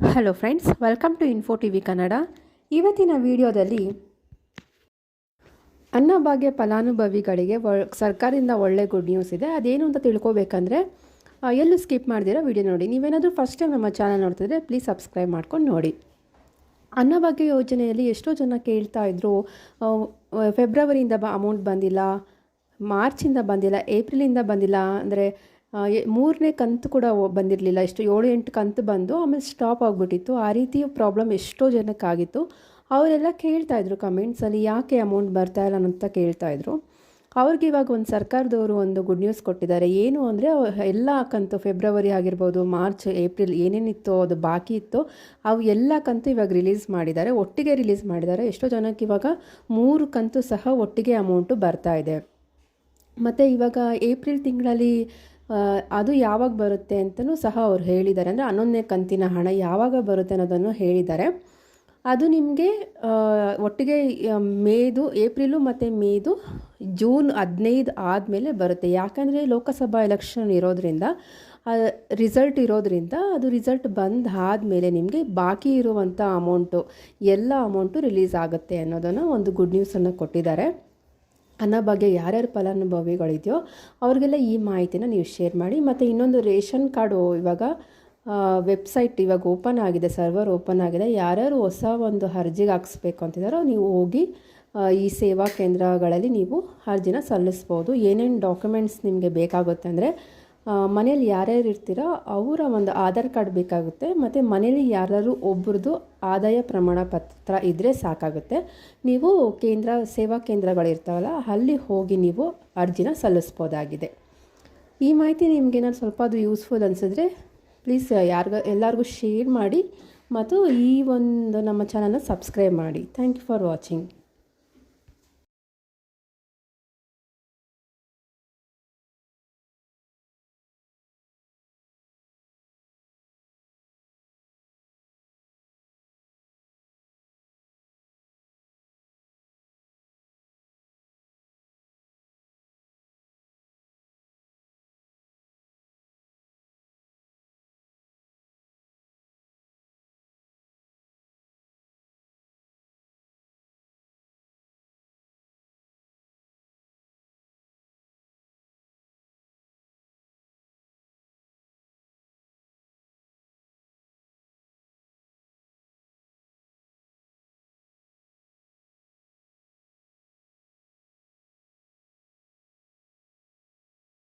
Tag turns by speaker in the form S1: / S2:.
S1: Hello friends, welcome to info TV Kannada. ಇವತ್ತಿನ ವಿಡಿಯೋದಲ್ಲಿ ಅನ್ನಭಾಗ್ಯ ಫಲಾನುಭವಿಗಳಿಗೆ ಸರ್ಕಾರದಿಂದ ಒಳ್ಳೆ ಗುಡ್ ನ್ಯೂಸ್ ಇದೆ. ಅದೇನು ಅಂತ ತಿಳ್ಕೊಬೇಕಂದ್ರೆ ಎಲ್ಲೂ ಸ್ಕಿಪ್ ಮಾಡ್ದಿರೋ ವಿಡಿಯೋ ನೋಡಿ. ನೀವೇನಾದರೂ ಫಸ್ಟ್ ಟೈಮ್ ನಮ್ಮ ಚಾನಲ್ ನೋಡ್ತಿದ್ರೆ ಪ್ಲೀಸ್ ಸಬ್ಸ್ಕ್ರೈಬ್ ಮಾಡ್ಕೊಂಡು ನೋಡಿ. ಅನ್ನಭಾಗ್ಯ ಯೋಜನೆಯಲ್ಲಿ ಎಷ್ಟೋ ಜನ ಕೇಳ್ತಾ ಇದ್ರು, ಫೆಬ್ರವರಿಯಿಂದ ಅಮೌಂಟ್ ಬಂದಿಲ್ಲ, ಮಾರ್ಚಿಂದ ಬಂದಿಲ್ಲ, ಏಪ್ರಿಲಿಂದ ಬಂದಿಲ್ಲ, ಅಂದರೆ ಮೂರನೇ ಕಂತು ಕೂಡ ಬಂದಿರಲಿಲ್ಲ. ಎಷ್ಟು 7-8 ಕಂತು ಬಂದು ಆಮೇಲೆ ಸ್ಟಾಪ್ ಆಗಿಬಿಟ್ಟಿತ್ತು. ಆ ರೀತಿಯ ಪ್ರಾಬ್ಲಮ್ ಎಷ್ಟೋ ಜನಕ್ಕಾಗಿತ್ತು. ಅವರೆಲ್ಲ ಕೇಳ್ತಾಯಿದ್ರು ಕಮೆಂಟ್ಸಲ್ಲಿ, ಯಾಕೆ ಅಮೌಂಟ್ ಬರ್ತಾಯಿಲ್ಲ ಅಂತ ಕೇಳ್ತಾಯಿದ್ರು. ಅವ್ರಿಗೆ ಇವಾಗ ಒಂದು ಸರ್ಕಾರದವರು ಒಂದು ಗುಡ್ ನ್ಯೂಸ್ ಕೊಟ್ಟಿದ್ದಾರೆ. ಏನು ಅಂದರೆ ಎಲ್ಲ ಕಂತು ಫೆಬ್ರವರಿ ಆಗಿರ್ಬೋದು, ಮಾರ್ಚ್, ಏಪ್ರಿಲ್ ಏನೇನಿತ್ತೋ ಅದು ಬಾಕಿ ಇತ್ತು, ಅವು ಎಲ್ಲ ಕಂತು ಇವಾಗ ರಿಲೀಸ್ ಮಾಡಿದ್ದಾರೆ, ಒಟ್ಟಿಗೆ ರಿಲೀಸ್ ಮಾಡಿದ್ದಾರೆ. ಎಷ್ಟೋ ಜನಕ್ಕೆ ಇವಾಗ 3 ಕಂತು ಸಹ ಒಟ್ಟಿಗೆ ಅಮೌಂಟು ಬರ್ತಾಯಿದೆ. ಮತ್ತು ಇವಾಗ ಏಪ್ರಿಲ್ ತಿಂಗಳಲ್ಲಿ ಅದು ಯಾವಾಗ ಬರುತ್ತೆ ಅಂತಲೂ ಸಹ ಅವ್ರು ಹೇಳಿದ್ದಾರೆ. ಅಂದರೆ 11ನೇ ಕಂತಿನ ಹಣ ಯಾವಾಗ ಬರುತ್ತೆ ಅನ್ನೋದನ್ನು ಹೇಳಿದ್ದಾರೆ. ಅದು ನಿಮಗೆ ಒಟ್ಟಿಗೆ ಏಪ್ರಿಲು ಮತ್ತು ಮೇದು ಜೂನ್ 15 ಆದಮೇಲೆ ಬರುತ್ತೆ. ಯಾಕಂದರೆ ಲೋಕಸಭಾ ಎಲೆಕ್ಷನ್ ಇರೋದ್ರಿಂದ, ಅದು ರಿಸಲ್ಟ್ ಬಂದಾದಮೇಲೆ ನಿಮಗೆ ಬಾಕಿ ಇರುವಂಥ ಎಲ್ಲ ಅಮೌಂಟು ರಿಲೀಸ್ ಆಗುತ್ತೆ ಅನ್ನೋದನ್ನು ಒಂದು ಗುಡ್ ನ್ಯೂಸನ್ನು ಕೊಟ್ಟಿದ್ದಾರೆ. ಅನ್ನಭಾಗ್ಯ ಯಾರ್ಯಾರು ಫಲಾನುಭವಿಗಳಿದೆಯೋ ಅವ್ರಿಗೆಲ್ಲ ಈ ಮಾಹಿತಿನ ನೀವು ಶೇರ್ ಮಾಡಿ. ಮತ್ತು ಇನ್ನೊಂದು ರೇಷನ್ ಕಾರ್ಡು ಇವಾಗ ವೆಬ್ಸೈಟ್ ಇವಾಗ ಓಪನ್ ಆಗಿದೆ, ಸರ್ವರ್ ಓಪನ್ ಆಗಿದೆ. ಯಾರ್ಯಾರು ಹೊಸ ಒಂದು ಅರ್ಜಿಗೆ ಹಾಕಿಸ್ಬೇಕು ಅಂತಿದ್ದಾರೋ ನೀವು ಹೋಗಿ ಈ ಸೇವಾ ಕೇಂದ್ರಗಳಲ್ಲಿ ನೀವು ಅರ್ಜಿನ ಸಲ್ಲಿಸ್ಬೋದು. ಏನೇನು ಡಾಕ್ಯುಮೆಂಟ್ಸ್ ನಿಮಗೆ ಬೇಕಾಗುತ್ತೆ ಅಂದರೆ, ಮನೇಲಿ ಯಾರ್ಯಾರು ಇರ್ತೀರೋ ಅವರ ಒಂದು ಆಧಾರ್ ಕಾರ್ಡ್ ಬೇಕಾಗುತ್ತೆ. ಮತ್ತು ಮನೇಲಿ ಯಾರಾದರೂ ಒಬ್ರದ್ದು ಆದಾಯ ಪ್ರಮಾಣ ಪತ್ರ ಇದ್ದರೆ ಸಾಕಾಗುತ್ತೆ. ನೀವು ಸೇವಾ ಕೇಂದ್ರಗಳಿರ್ತಾವಲ್ಲ ಅಲ್ಲಿ ಹೋಗಿ ನೀವು ಅರ್ಜಿನ ಸಲ್ಲಿಸ್ಬೋದಾಗಿದೆ. ಈ ಮಾಹಿತಿ ನಿಮಗೇನಾದ್ರು ಸ್ವಲ್ಪ ಅದು ಯೂಸ್ಫುಲ್ ಅನಿಸಿದ್ರೆ ಪ್ಲೀಸ್ ಎಲ್ಲರಿಗೂ ಶೇರ್ ಮಾಡಿ ಮತ್ತು ಈ ಒಂದು ನಮ್ಮ ಚಾನಲ್ನ ಸಬ್ಸ್ಕ್ರೈಬ್ ಮಾಡಿ. Thank you for watching.